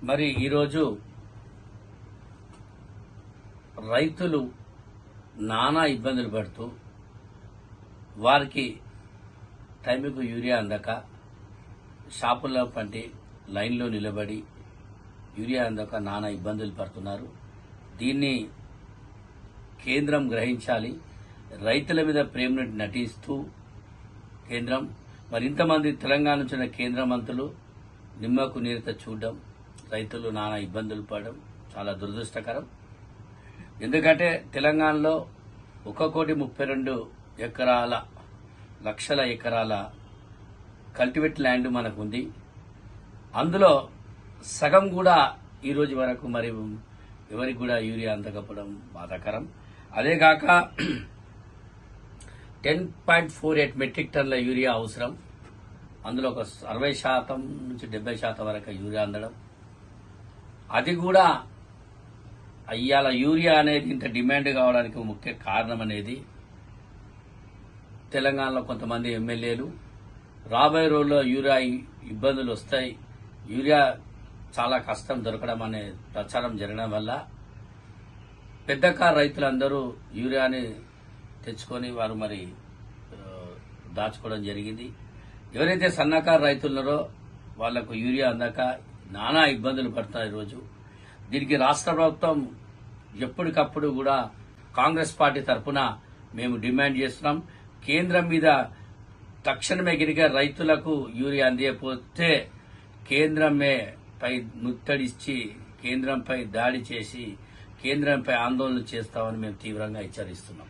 మరి ఈరోజు రైతులు నానా ఇబ్బందులు పడుతూ వారికి టైంకు యూరియా అందక షాపుల్లో పంటి లైన్లో నిలబడి యూరియా అందక నానా ఇబ్బందులు పడుతున్నారు. దీన్ని కేంద్రం గ్రహించాలి. రైతుల మీద ప్రేమను నటిస్తూ కేంద్రం మరి ఇంతమంది తెలంగాణ నుంచి కేంద్ర మంత్రులు నిమ్మకు నీరుత చూడడం, రైతులు నానా ఇబ్బందులు పడడం చాలా దురదృష్టకరం. ఎందుకంటే తెలంగాణలో 1,32,00,000 లక్షల ఎకరాల కల్టివేట్ ల్యాండ్ మనకు ఉంది. అందులో సగం కూడా ఈ రోజు వరకు మరి ఎవరికి కూడా యూరియా అందకపోవడం బాధాకరం. అదేగాక 10.48 మెట్రిక్ టన్నుల యూరియా అవసరం. అందులో ఒక 60% నుంచి 70% వరకు యూరియా అందడం. అది కూడా అయ్యాల యూరియా అనేది ఇంత డిమాండ్ కావడానికి ముఖ్య కారణం అనేది తెలంగాణలో కొంతమంది ఎమ్మెల్యేలు రాబోయే రోజుల్లో యూరియా ఇబ్బందులు వస్తాయి, యూరియా చాలా కష్టం దొరకడం అనే ప్రచారం జరగడం వల్ల పెద్ద కారు రైతులందరూ యూరియాని తెచ్చుకొని వారు మరి దాచుకోవడం జరిగింది. ఎవరైతే సన్నకారు రైతులున్నారో వాళ్లకు యూరియా అందక నానా ఇబ్బందులు పడుతున్నారు. ఈరోజు దీనికి రాష్ట్ర ప్రభుత్వం ఎప్పటికప్పుడు కూడా కాంగ్రెస్ పార్టీ తరఫున మేము డిమాండ్ చేస్తున్నాం. కేంద్రం మీద తక్షణమే గిరిగ రైతులకు యూరియా అందియకపోతే కేంద్రమే పై ముట్టడిచ్చి కేంద్రంపై దాడి చేసి కేంద్రంపై ఆందోళన చేస్తామని మేము తీవ్రంగా హెచ్చరిస్తున్నాం.